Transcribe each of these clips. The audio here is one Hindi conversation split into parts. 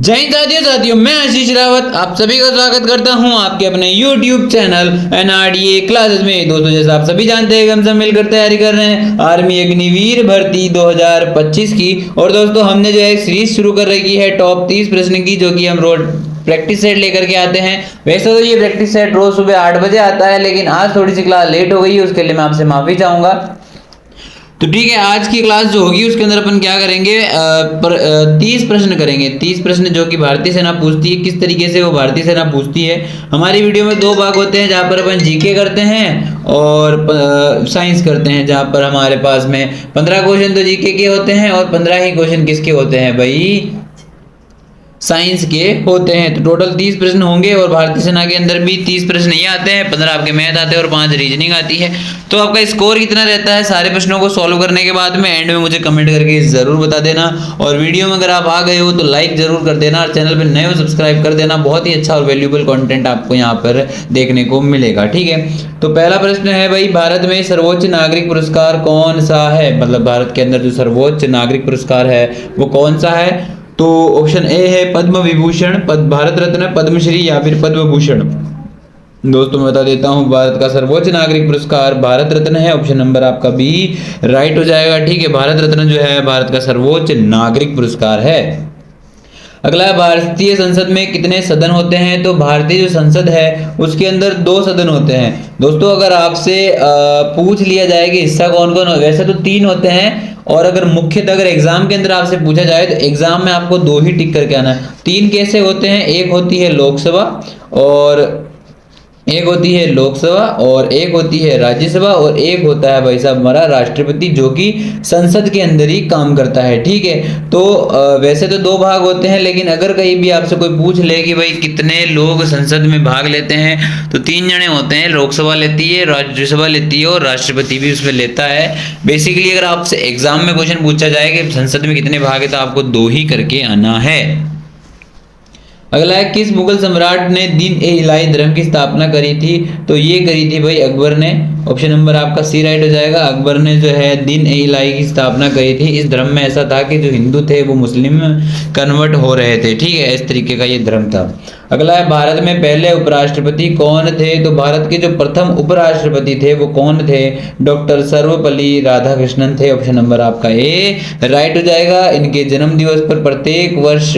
जय हिंद साथियों, मैं आशीष रावत आप सभी का स्वागत करता हूं आपके अपने YouTube चैनल NRDA क्लासेस में। दोस्तों, जैसा आप सभी जानते हैं कि हम सब मिलकर तैयारी कर रहे हैं आर्मी अग्निवीर भर्ती 2025 की। और दोस्तों, हमने जो है सीरीज शुरू कर रखी है टॉप 30 प्रश्न की, जो कि हम रोज प्रैक्टिस सेट लेकर के आते हैं। वैसे तो ये प्रैक्टिस सेट रोज सुबह 8 बजे आता है, लेकिन आज थोड़ी सी क्लास लेट हो गई है, उसके लिए मैं आपसे माफी चाहूंगा। तो ठीक है, आज की क्लास जो होगी उसके अंदर अपन क्या करेंगे, 30 प्रश्न करेंगे। 30 प्रश्न जो कि भारतीय सेना पूछती है। किस तरीके से वो भारतीय सेना पूछती है, हमारी वीडियो में 2 भाग होते हैं, जहाँ पर अपन जीके करते हैं और साइंस करते हैं, जहाँ पर हमारे पास में 15 क्वेश्चन तो जीके के होते हैं और 15 ही क्वेश्चन किसके होते हैं भाई, साइंस के होते हैं। तो टोटल 30 प्रश्न होंगे और भारतीय सेना के अंदर भी 30 प्रश्न ये आते हैं, 15 आपके मैथ आते हैं और 5 रीजनिंग आती है। तो आपका स्कोर कितना रहता है सारे प्रश्नों को सॉल्व करने के बाद में, एंड में मुझे कमेंट करके जरूर बता देना। और वीडियो में अगर आप आ गए हो तो लाइक जरूर कर देना और चैनल पर नए हो सब्सक्राइब कर देना। बहुत ही अच्छा और वैल्यूएबल कंटेंट आपको यहाँ पर देखने को मिलेगा। ठीक है, तो पहला प्रश्न है भाई, भारत में सर्वोच्च नागरिक पुरस्कार कौन सा है? मतलब भारत के अंदर जो सर्वोच्च नागरिक पुरस्कार है वो कौन सा है? तो ऑप्शन ए है पद्म विभूषण, भारत रत्न, पद्मश्री या फिर पद्म भूषण। दोस्तों, मैं बता देता हूं, भारत का सर्वोच्च नागरिक पुरस्कार भारत रत्न है। ऑप्शन नंबर आपका बी राइट हो जाएगा। ठीक है, भारत रत्न जो है भारत का सर्वोच्च नागरिक पुरस्कार है। अगला, भारतीय संसद में कितने सदन होते हैं? तो भारतीय जो संसद है उसके अंदर 2 सदन होते हैं। दोस्तों, अगर आपसे पूछ लिया जाए कि हिस्सा कौन कौन हो, वैसे तो 3 होते हैं, और अगर मुख्यतः अगर एग्जाम के अंदर आपसे पूछा जाए तो एग्जाम में आपको 2 ही टिक करके आना है। 3 कैसे होते हैं? एक होती है लोकसभा और एक होती है लोकसभा और एक होती है राज्यसभा और एक होता है भाई साहब हमारा राष्ट्रपति, जो कि संसद के अंदर ही काम करता है। ठीक है, तो वैसे तो 2 भाग होते हैं, लेकिन अगर कहीं भी आपसे कोई पूछ ले कि भाई कितने लोग संसद में भाग लेते हैं, तो 3 जने होते हैं। लोकसभा लेती है, राज्यसभा लेती है और राष्ट्रपति भी उसमें लेता है। बेसिकली अगर आपसे एग्जाम में क्वेश्चन पूछा जाए कि संसद में कितने भाग है, तो आपको 2 ही करके आना है। अगला है, किस मुगल सम्राट ने दीन ए इलाही धर्म की स्थापना करी थी? तो ये करी थी भाई अकबर ने। ऑप्शन नंबर आपका सी राइट हो जाएगा। अकबर ने जो है दीन ए इलाही की स्थापना करी थी। इस धर्म में ऐसा था कि जो हिंदू थे वो मुस्लिम कन्वर्ट हो रहे थे। ठीक है, इस तरीके का ये धर्म था। अगला है, भारत में पहले उपराष्ट्रपति कौन थे? तो भारत के जो प्रथम उपराष्ट्रपति थे वो कौन थे? डॉक्टर सर्वपल्ली राधाकृष्णन थे। ऑप्शन नंबर आपका ए राइट हो जाएगा। इनके जन्म दिवस पर प्रत्येक वर्ष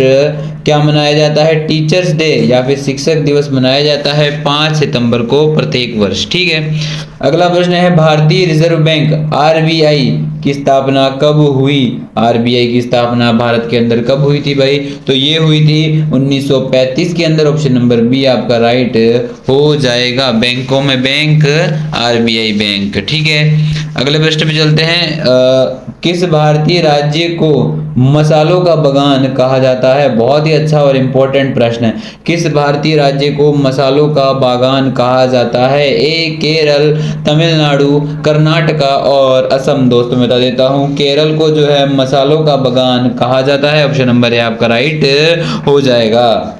क्या मनाया जाता है? टीचर्स डे या फिर शिक्षक दिवस मनाया जाता है 5 सितंबर को प्रत्येक वर्ष। ठीक है, अगला प्रश्न है, भारतीय रिजर्व बैंक RBI की स्थापना कब हुई? RBI की स्थापना भारत के अंदर कब हुई थी भाई? तो ये हुई थी 1935 के अंदर। ऑप्शन नंबर बी आपका राइट हो जाएगा। बैंकों में बैंक RBI बैंक। ठीक है, अगले प्रश्न पे चलते हैं। किस भारतीय राज्य को मसालों का बागान कहा जाता है? बहुत ही अच्छा और इम्पोर्टेंट प्रश्न है। किस भारतीय राज्य को मसालों का बागान कहा जाता है? ए केरल, तमिलनाडु, कर्नाटका और असम। दोस्तों, मैं बता देता हूं, केरल को जो है मसालों का बागान कहा जाता है। ऑप्शन नंबर ए आपका राइट हो जाएगा।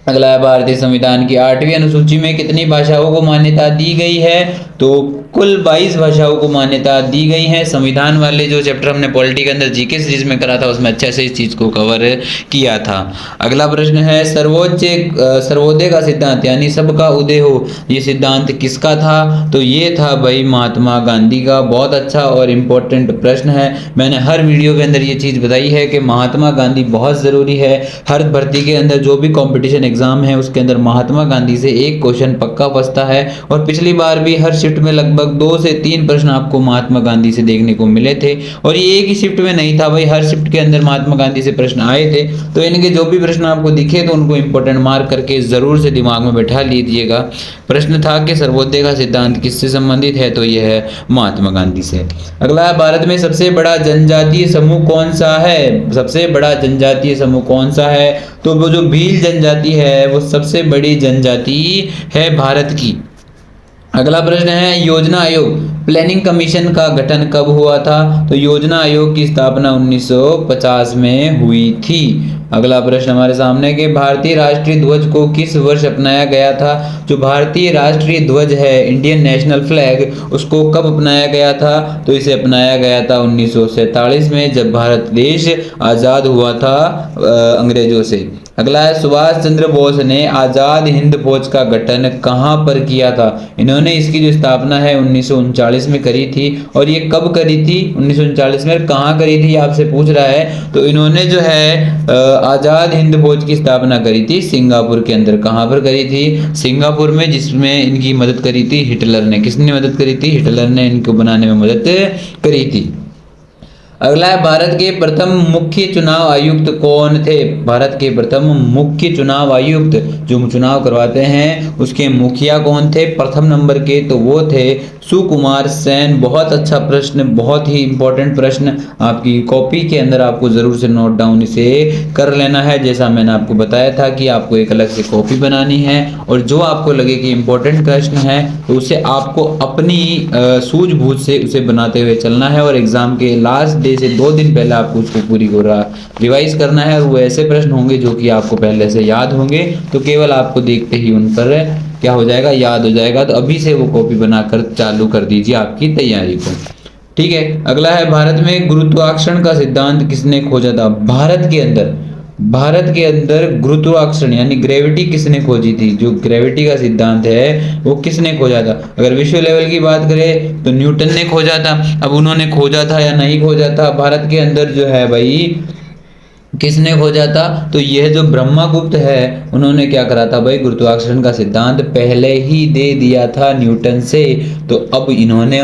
अगला है, भारतीय संविधान की 8वीं अनुसूची में कितनी भाषाओं को मान्यता दी गई है? तो कुल 22 भाषाओं को मान्यता दी गई है। संविधान वाले जो चैप्टर हमने पॉलिटी के अंदर जीके सीरीज में करा था, उसमें अच्छे से इस चीज को कवर किया था। अगला प्रश्न है, सर्वोदय का सिद्धांत यानी सबका उदय हो, ये सिद्धांत किसका था? तो ये था भाई महात्मा गांधी का। बहुत अच्छा और इम्पोर्टेंट प्रश्न है। मैंने हर वीडियो के अंदर ये चीज बताई है कि महात्मा गांधी बहुत जरूरी है। हर भर्ती के अंदर जो भी कॉम्पिटिशन एग्जाम है उसके अंदर महात्मा गांधी से एक क्वेश्चन पक्का फंसता है। और पिछली बार भी हर शिफ्ट में लगभग 2 से 3 प्रश्न आपको महात्मा गांधी से देखने को मिले थे। और ये एक ही शिफ्ट में नहीं था भाई, हर शिफ्ट के अंदर महात्मा गांधी से प्रश्न आए थे। तो इनके जो भी प्रश्न आपको दिखे तो उनको इंपॉर्टेंट मार्क करके जरूर से दिमाग में बैठा लीजिएगा। प्रश्न था कि सर्वोदय का सिद्धांत किससे संबंधित है? तो यह है महात्मा गांधी से। अगला है, भारत में सबसे बड़ा जनजातीय समूह कौन सा है? सबसे बड़ा जनजातीय समूह कौन सा है? तो वो जो भील जनजाति है वो सबसे बड़ी जनजाति है भारत की। अगला प्रश्न है, योजना आयोग प्लानिंग कमीशन का गठन कब हुआ था? तो योजना आयोग की स्थापना 1950 में हुई थी। अगला प्रश्न हमारे सामने कि भारतीय राष्ट्रीय ध्वज को किस वर्ष अपनाया गया था? जो भारतीय राष्ट्रीय ध्वज है, इंडियन नेशनल फ्लैग, उसको कब अपनाया गया था? तो इसे अपनाया गया था 1947 में, जब भारत देश आज़ाद हुआ था अंग्रेजों से। अगला है, सुभाष चंद्र बोस ने आज़ाद हिंद फौज का गठन कहाँ पर किया था? इन्होंने इसकी जो स्थापना है 1939 में करी थी। और ये कब करी थी? 1939 में। कहाँ करी थी आपसे पूछ रहा है। तो इन्होंने जो है आज़ाद हिंद फौज की स्थापना करी थी सिंगापुर के अंदर। कहाँ पर करी थी? सिंगापुर में, जिसमें इनकी मदद करी थी हिटलर ने। किसने मदद करी थी? हिटलर ने इनको बनाने में मदद करी थी। अगला है, भारत के प्रथम मुख्य चुनाव आयुक्त कौन थे? भारत के प्रथम मुख्य चुनाव आयुक्त, जो चुनाव करवाते हैं, उसके मुखिया कौन थे प्रथम नंबर के? तो वो थे सुकुमार सेन। बहुत अच्छा प्रश्न, बहुत ही इंपॉर्टेंट प्रश्न, आपकी कॉपी के अंदर आपको जरूर से नोट डाउन इसे कर लेना है। जैसा मैंने आपको बताया था कि आपको एक अलग से कॉपी बनानी है, और जो आपको लगे कि इंपॉर्टेंट प्रश्न है तो उसे आपको अपनी सूझबूझ से उसे बनाते हुए चलना है, और एग्जाम के लास्ट डे से 2 दिन पहले आपको उसको पूरी रिवाइज करना है। और वो ऐसे प्रश्न होंगे जो कि आपको पहले से याद होंगे, तो केवल आपको देखते ही उन पर क्या हो जाएगा, याद हो जाएगा। तो अभी से वो कॉपी बनाकर चालू कर दीजिए आपकी तैयारी को। ठीक है। अगला है, भारत में गुरुत्वाकर्षण का सिद्धांत किसने खोजा था? भारत के अंदर गुरुत्वाकर्षण यानी ग्रेविटी किसने खोजी थी? जो ग्रेविटी का सिद्धांत है वो किसने खोजा था? अगर विश्व लेवल की बात करें तो न्यूटन ने खोजा था। अब उन्होंने खोजा था या नहीं खोजा था, भारत के अंदर जो है भाई किसने खोजा था? तो यह जो ब्रह्मगुप्त है, उन्होंने क्या करा था भाई, गुरुत्वाकर्षण का सिद्धांत पहले ही दे दिया था न्यूटन से। तो अब इन्होंने,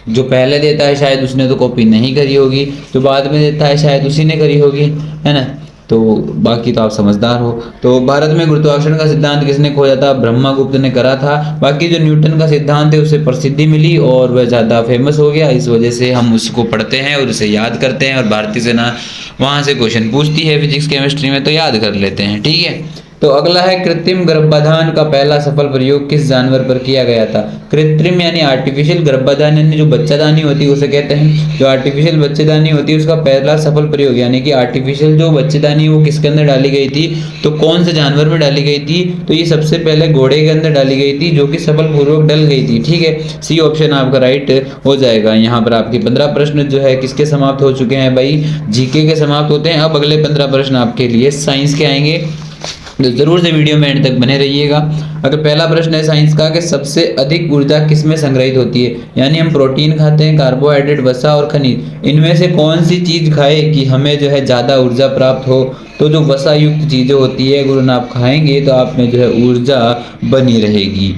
जो पहले देता है शायद उसने तो कॉपी नहीं करी होगी, जो बाद में देता है शायद उसी ने करी होगी, है ना। तो बाकी तो आप समझदार हो। तो भारत में गुरुत्वाकर्षण का सिद्धांत किसने खोजा था? ब्रह्मगुप्त ने करा था। बाकी जो न्यूटन का सिद्धांत है उसे प्रसिद्धि मिली और वह ज़्यादा फेमस हो गया, इस वजह से हम उसको पढ़ते हैं और उसे याद करते हैं, और भारतीय सेना वहाँ से क्वेश्चन पूछती है फिजिक्स केमिस्ट्री में तो याद कर लेते हैं। ठीक है। तो अगला है, कृत्रिम गर्भाधान का पहला सफल प्रयोग किस जानवर पर किया गया था? कृत्रिम यानी आर्टिफिशियल गर्भाधान यानी जो बच्चादानी होती है उसे कहते हैं। जो आर्टिफिशियल बच्चेदानी होती है उसका पहला सफल प्रयोग यानी कि आर्टिफिशियल जो बच्चेदानी वो किसके अंदर डाली गई थी? तो कौन से जानवर में डाली गई थी? तो ये सबसे पहले घोड़े के अंदर डाली गई थी, जो कि सफलपूर्वक डल गई थी। ठीक है, सी ऑप्शन आपका राइट हो जाएगा। यहाँ पर आपके 15 प्रश्न जो है किसके समाप्त हो चुके हैं भाई? जीके के समाप्त होते हैं। अब अगले 15 प्रश्न आपके लिए साइंस के आएंगे, तो जरूर से वीडियो में एंड तक बने रहिएगा। अगर पहला प्रश्न है साइंस का कि सबसे अधिक ऊर्जा किसमें संग्रहित होती है? यानी हम प्रोटीन खाते हैं, कार्बोहाइड्रेट, वसा और खनिज, इनमें से कौन सी चीज खाए कि हमें जो है ज्यादा ऊर्जा प्राप्त हो? तो जो वसा युक्त चीजें होती है अगर आप खाएंगे तो आप में जो है ऊर्जा बनी रहेगी।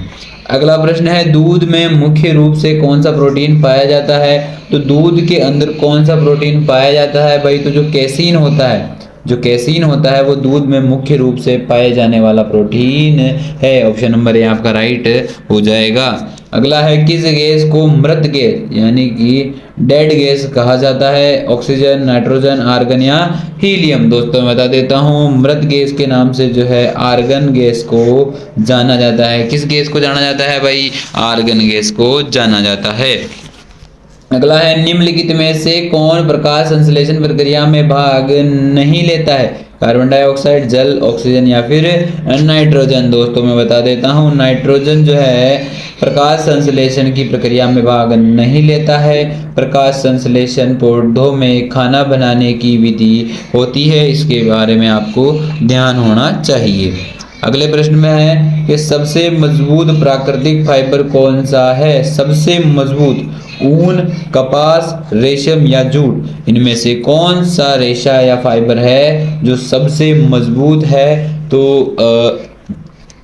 अगला प्रश्न है, दूध में मुख्य रूप से कौन सा प्रोटीन पाया जाता है? तो दूध के अंदर कौन सा प्रोटीन पाया जाता है भाई? तो जो कैसीन होता है, जो कैसीन होता है वो दूध में मुख्य रूप से पाए जाने वाला प्रोटीन है। ऑप्शन नंबर ए आपका राइट हो जाएगा। अगला है, किस गैस को मृत गैस यानी कि डेड गैस कहा जाता है? ऑक्सीजन, नाइट्रोजन, आर्गन या हीलियम? दोस्तों मैं बता देता हूँ, मृत गैस के नाम से जो है आर्गन गैस को जाना जाता है। किस गैस को जाना जाता है भाई? आर्गन गैस को जाना जाता है। अगला है, निम्नलिखित में से कौन प्रकाश संश्लेषण प्रक्रिया में भाग नहीं लेता है? कार्बन डाइऑक्साइड, जल, ऑक्सीजन या फिर नाइट्रोजन? दोस्तों मैं बता देता हूँ, नाइट्रोजन जो है प्रकाश संश्लेषण की प्रक्रिया में भाग नहीं लेता है। प्रकाश संश्लेषण पौधों में खाना बनाने की विधि होती है, इसके बारे में आपको ध्यान होना चाहिए। अगले प्रश्न में है कि सबसे मजबूत प्राकृतिक फाइबर कौन सा है? सबसे मजबूत ऊन, कपास, रेशम या जूट, इनमें से कौन सा रेशा या फाइबर है जो सबसे मजबूत है? तो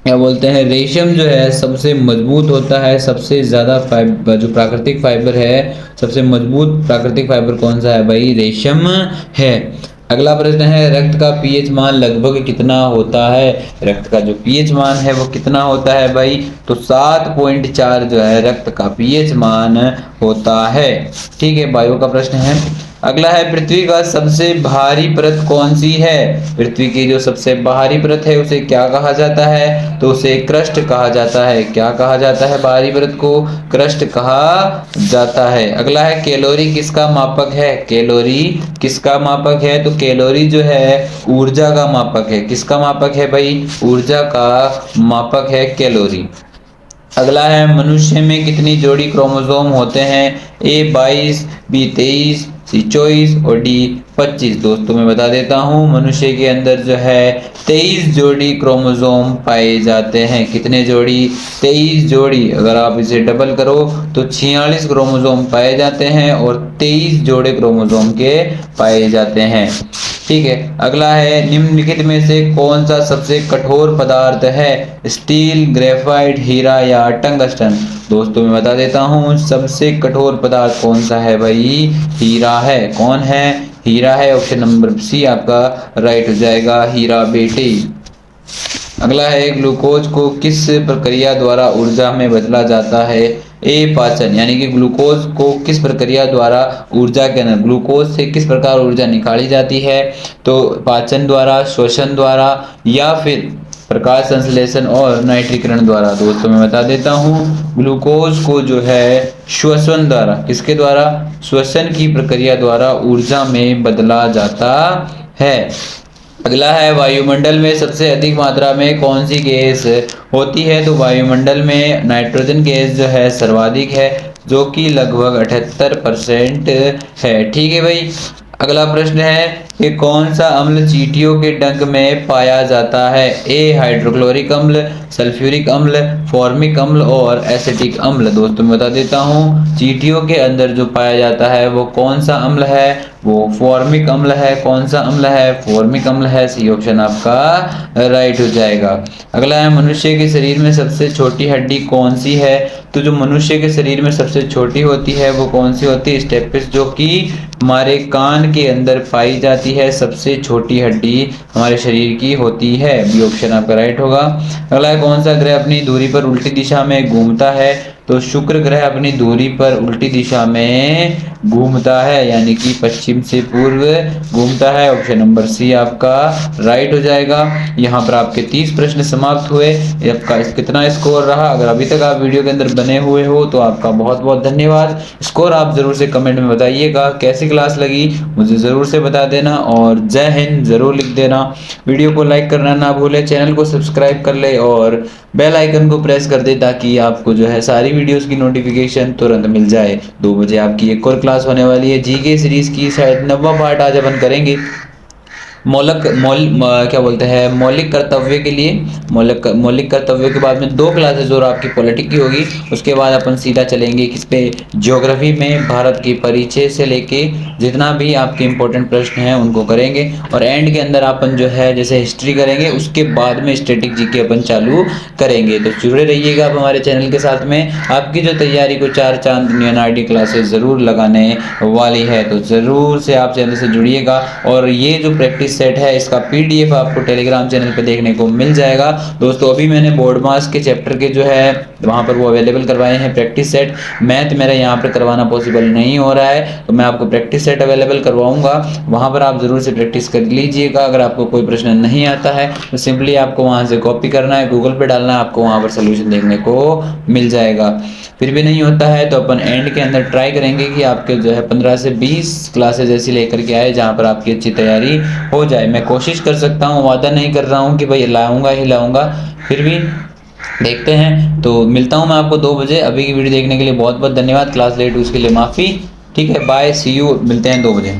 क्या बोलते हैं, रेशम जो है सबसे मजबूत होता है। सबसे ज़्यादा फाइबर जो प्राकृतिक फाइबर है, सबसे मजबूत प्राकृतिक फाइबर कौन सा है भाई? रेशम है। अगला प्रश्न है, रक्त का पीएच मान लगभग कितना होता है? रक्त का जो पीएच मान है वो कितना होता है भाई? तो 7.4 जो है रक्त का पीएच मान होता है। ठीक है, बायो का प्रश्न है, अगला है पृथ्वी का सबसे भारी परत कौन सी है। पृथ्वी की जो सबसे बाहरी परत है उसे क्या कहा जाता है, तो उसे क्रस्ट कहा जाता है। क्या कहा जाता है बाहरी परत को, क्रस्ट कहा जाता है। अगला है कैलोरी किसका मापक है। कैलोरी किसका मापक है, तो कैलोरी जो है ऊर्जा का मापक है। किसका मापक है भाई, ऊर्जा का मापक है कैलोरी। अगला है मनुष्य में कितनी जोड़ी क्रोमोसोम होते हैं। ए 22, बी 23, सी 24 और डी 25। दोस्तों मैं बता देता हूँ, मनुष्य के अंदर जो है 23 जोड़ी क्रोमोसोम पाए जाते हैं। कितने जोड़ी, 23 जोड़ी। अगर आप इसे डबल करो तो 46 क्रोमोसोम पाए जाते हैं और 23 जोड़े क्रोमोसोम के पाए जाते हैं। ठीक है। अगला है निम्नलिखित में से कौन सा सबसे कठोर पदार्थ है। स्टील, ग्रेफाइट, हीरा या टंगस्टन। दोस्तों मैं बता देता हूँ, सबसे कठोर पदार्थ कौन सा है भाई, हीरा है। कौन है, हीरा है। ऑप्शन नंबर सी आपका राइट हो जाएगा, हीरा बेटे। अगला है ग्लूकोज को किस प्रक्रिया द्वारा ऊर्जा में बदला जाता है। ए पाचन, यानी कि ग्लूकोज को किस प्रक्रिया द्वारा ऊर्जा के अंदर, ग्लूकोज से किस प्रकार ऊर्जा निकाली जाती है, तो पाचन द्वारा, श्वसन द्वारा या फिर प्रकाश संश्लेषण और नाइट्रीकरण द्वारा। दोस्तों मैं बता देता हूँ, ग्लूकोज को जो है श्वसन द्वारा, किसके द्वारा, श्वसन की प्रक्रिया द्वारा ऊर्जा में बदला जाता है। अगला है वायुमंडल में सबसे अधिक मात्रा में कौन सी गैस होती है, तो वायुमंडल में नाइट्रोजन गैस जो है सर्वाधिक है, जो कि लगभग 78% है। ठीक है भाई। अगला प्रश्न है कि कौन सा अम्ल चींटियों के डंक में पाया जाता है। ए हाइड्रोक्लोरिक अम्ल, सल्फ्यूरिक अम्ल, फॉर्मिक अम्ल और एसिटिक अम्ल। दोस्तों मैं बता देता हूँ, चींटियों के अंदर जो पाया जाता है वो कौन सा अम्ल है, वो फॉर्मिक अम्ल है। कौन सा अम्ल है, फॉर्मिक अम्ल है। सी ऑप्शन आपका राइट हो जाएगा। अगला है मनुष्य के शरीर में सबसे छोटी हड्डी कौन सी है, तो जो मनुष्य के शरीर में सबसे छोटी होती है वो कौन सी होती है, स्टेपिस, जो कि हमारे कान के अंदर पाई जाती है। सबसे छोटी हड्डी हमारे शरीर की होती है। बी ऑप्शन आपका राइट होगा। अगला है कौन सा ग्रह अपनी दूरी पर उल्टी दिशा में घूमता है, तो शुक्र ग्रह अपनी दूरी पर उल्टी दिशा में घूमता है, यानी कि पश्चिम से पूर्व घूमता है। ऑप्शन नंबर सी आपका राइट हो जाएगा। यहाँ पर आपके 30 प्रश्न समाप्त हुए। आपका कितना स्कोर रहा, अगर अभी तक आप वीडियो के अंदर बने हुए हो तो आपका बहुत बहुत धन्यवाद। स्कोर आप जरूर से कमेंट में बताइएगा। कैसी क्लास लगी मुझे ज़रूर से बता देना और जय हिंद ज़रूर लिख देना। वीडियो को लाइक करना ना भूले, चैनल को सब्सक्राइब कर ले और बेल आइकन को प्रेस कर दे, ताकि आपको जो है सारी वीडियोस की नोटिफिकेशन तुरंत मिल जाए। 2 बजे आपकी एक और क्लास होने वाली है, जीके सीरीज की शायद 90वां पार्ट आज अपन करेंगे। क्या बोलते हैं, मौलिक कर्तव्य के लिए, मौलिक कर्तव्य के बाद में 2 क्लासेस और आपकी पॉलिटिक की होगी। उसके बाद अपन सीधा चलेंगे किस पे, ज्योग्राफी में भारत की परिचय से लेके जितना भी आपके इंपॉर्टेंट प्रश्न हैं उनको करेंगे। और एंड के अंदर अपन जो है जैसे हिस्ट्री करेंगे, उसके बाद में स्टैटिक जीके अपन चालू करेंगे। तो जुड़े रहिएगा आप हमारे चैनल के साथ में। आपकी जो तैयारी को 4 चांद NRD क्लासेस ज़रूर लगाने वाली है, तो ज़रूर से आप चैनल से जुड़िएगा। और ये जो प्रैक्टिस सेट है इसका PDF आपको टेलीग्राम चैनल पे देखने को मिल जाएगा। दोस्तों अभी मैंने बोर्ड मास के चैप्टर के जो है वहाँ पर वो अवेलेबल करवाए हैं प्रैक्टिस सेट। मैथ मेरा यहाँ पर करवाना पॉसिबल नहीं हो रहा है, तो मैं आपको प्रैक्टिस सेट अवेलेबल करवाऊंगा। वहाँ पर आप ज़रूर से प्रैक्टिस कर लीजिएगा। अगर आपको कोई प्रश्न नहीं आता है तो सिंपली आपको वहाँ से कॉपी करना है, गूगल पे डालना है, आपको वहाँ पर सोल्यूशन देखने को मिल जाएगा। फिर भी नहीं होता है तो अपन एंड के अंदर ट्राई करेंगे कि आपके जो है 15 से 20 क्लासेज ऐसी लेकर के आए जहाँ पर आपकी अच्छी तैयारी हो जाए। मैं कोशिश कर सकता हूँ, वादा नहीं कर रहा हूँ कि भाई लाऊंगा ही लाऊंगा, फिर भी देखते हैं। तो मिलता हूँ मैं आपको 2 बजे। अभी की वीडियो देखने के लिए बहुत बहुत धन्यवाद। क्लास लेट उसके लिए माफ़ी। ठीक है, बाय, सी यू, मिलते हैं 2 बजे।